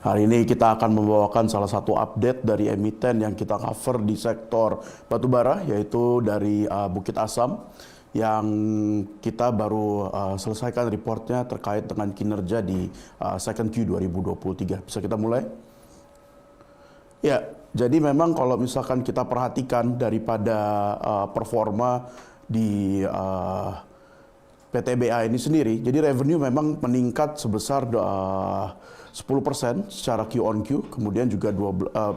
Hari ini kita akan membawakan salah satu update dari emiten yang kita cover di sektor batubara, yaitu dari Bukit Asam, yang kita baru selesaikan reportnya terkait dengan kinerja di second Q 2023. Bisa kita mulai? Ya, jadi memang kalau misalkan kita perhatikan daripada performa di PTBA ini sendiri, jadi revenue memang meningkat sebesar 10% secara Q on Q, kemudian juga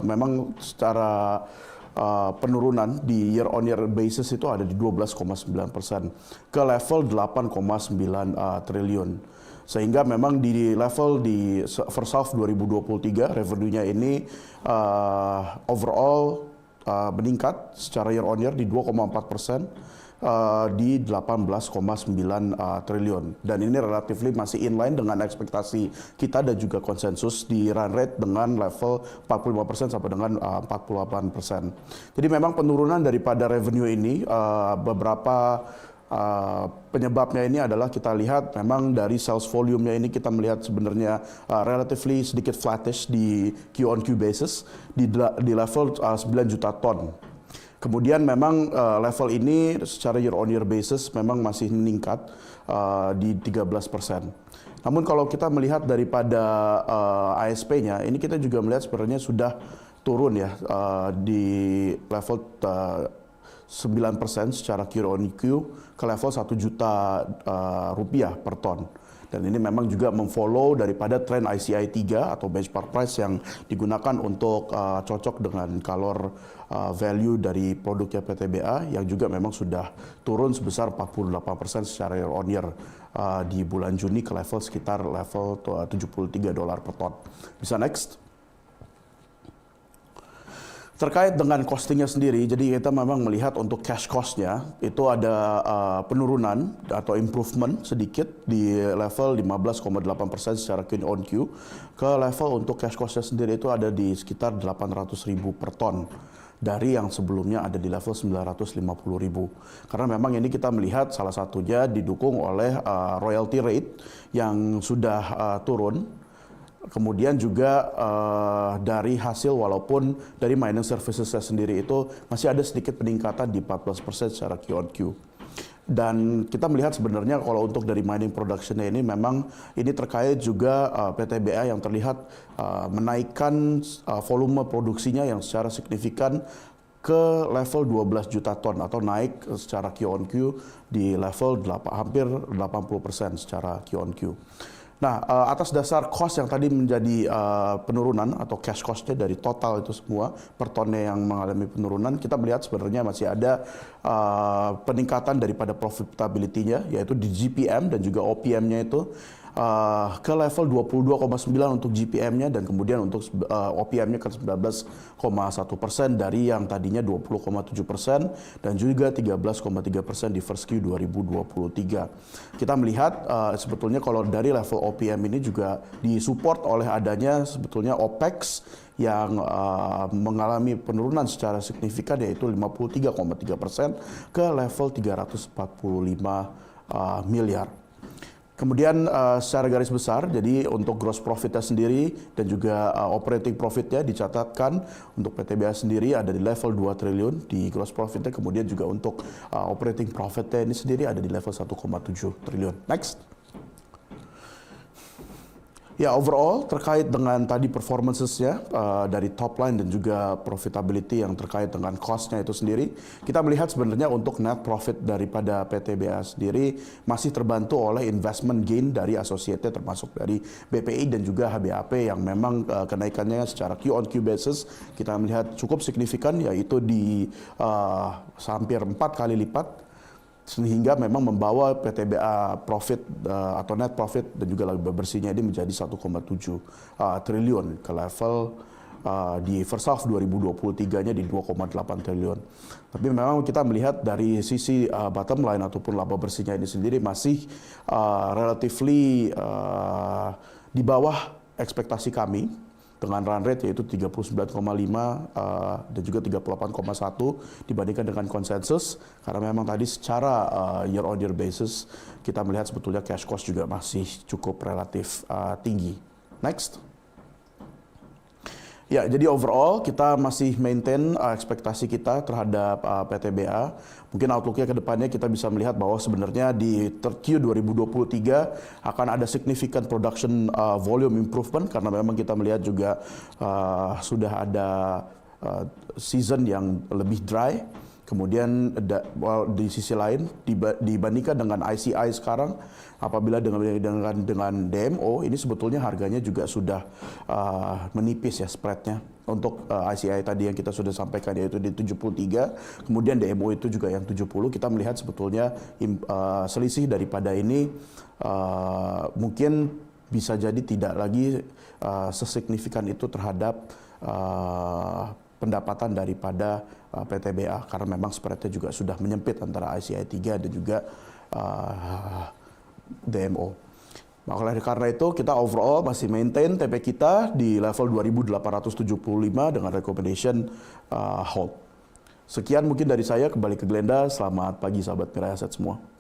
memang secara penurunan di year on year basis itu ada di 12,9% ke level 8,9 triliun. Sehingga memang di level di first half 2023 revenue-nya ini overall meningkat secara year on year di 2,4%. Di 18,9 triliun, dan ini relatif masih inline dengan ekspektasi kita dan juga konsensus di run rate dengan level 45% sampai dengan 48%. Jadi memang penurunan daripada revenue ini beberapa penyebabnya ini adalah kita lihat memang dari sales volume-nya ini kita melihat sebenarnya relatively sedikit flattish di Q on Q basis di level 9 juta ton. Kemudian memang level ini secara year on year basis memang masih meningkat di 13%. Namun kalau kita melihat daripada ASP-nya, ini kita juga melihat sebenarnya sudah turun ya di level 9% secara Q on Q ke level 1 juta rupiah per ton. Dan ini memang juga memfollow daripada tren ICI 3 atau benchmark price yang digunakan untuk cocok dengan color value dari produknya PTBA yang juga memang sudah turun sebesar 48% secara year on year di bulan Juni ke level sekitar level $73 per ton. Bisa next. Terkait dengan costingnya sendiri, jadi kita memang melihat untuk cash cost-nya itu ada penurunan atau improvement sedikit di level 15,8% secara Q on Q ke level untuk cash cost-nya sendiri itu ada di sekitar 800.000 per ton dari yang sebelumnya ada di level 950.000. Karena memang ini kita melihat salah satunya didukung oleh royalty rate yang sudah turun. Kemudian juga dari hasil walaupun dari mining services sendiri itu masih ada sedikit peningkatan di 14% secara Q on Q. Dan kita melihat sebenarnya kalau untuk dari mining production ini memang ini terkait juga PTBA yang terlihat menaikkan volume produksinya yang secara signifikan ke level 12 juta ton atau naik secara Q on Q di level hampir 80% secara Q on Q. Nah, atas dasar cost yang tadi menjadi penurunan atau cash cost-nya dari total itu semua per tonnya yang mengalami penurunan, kita melihat sebenarnya masih ada peningkatan daripada profitability-nya, yaitu di GPM dan juga OPM-nya itu ke level 22,9 untuk GPM-nya dan kemudian untuk OPM-nya ke 19,1% dari yang tadinya 20,7% dan juga 13,3% di first Q 2023. Kita melihat sebetulnya kalau dari level OPM ini juga disupport oleh adanya sebetulnya OPEX yang mengalami penurunan secara signifikan yaitu 53,3% ke level 345 miliar. Kemudian secara garis besar, jadi untuk gross profitnya sendiri dan juga operating profitnya dicatatkan untuk PTBA sendiri ada di level 2 triliun di gross profitnya, kemudian juga untuk operating profitnya ini sendiri ada di level 1,7 triliun. Next. Ya, overall terkait dengan tadi performances-nya dari top line dan juga profitability yang terkait dengan cost-nya itu sendiri, kita melihat sebenarnya untuk net profit daripada PTBA sendiri masih terbantu oleh investment gain dari associated termasuk dari BPI dan juga HBAP yang memang kenaikannya secara Q on Q basis kita melihat cukup signifikan yaitu di hampir 4 kali lipat, sehingga memang membawa PTBA profit atau net profit dan juga laba bersihnya ini menjadi 1,7 triliun ke level di first half 2023-nya di 2,8 triliun. Tapi memang kita melihat dari sisi bottom line ataupun laba bersihnya ini sendiri masih relatively di bawah ekspektasi kami dengan run rate yaitu 39,5 dan juga 38,1 dibandingkan dengan konsensus, karena memang tadi secara year on year basis kita melihat sebetulnya cash cost juga masih cukup relatif tinggi. Next. Ya, jadi overall kita masih maintain ekspektasi kita terhadap PTBA. Mungkin outlook-nya ke depannya kita bisa melihat bahwa sebenarnya di third Q 2023 akan ada significant production volume improvement karena memang kita melihat juga sudah ada season yang lebih dry. Kemudian di sisi lain dibandingkan dengan ICI sekarang, apabila dengan DMO ini sebetulnya harganya juga sudah menipis ya spreadnya. Untuk ICI tadi yang kita sudah sampaikan yaitu di 73, kemudian DMO itu juga yang 70. Kita melihat sebetulnya selisih daripada ini mungkin bisa jadi tidak lagi sesignifikan itu terhadap pendapatan daripada PTBA karena memang spreadnya juga sudah menyempit antara ICI 3 dan juga DMO. Maka karena itu kita overall masih maintain TP kita di level 2875 dengan recommendation hold. Sekian mungkin dari saya, kembali ke Glenda. Selamat pagi sahabat Mirae Asset semua.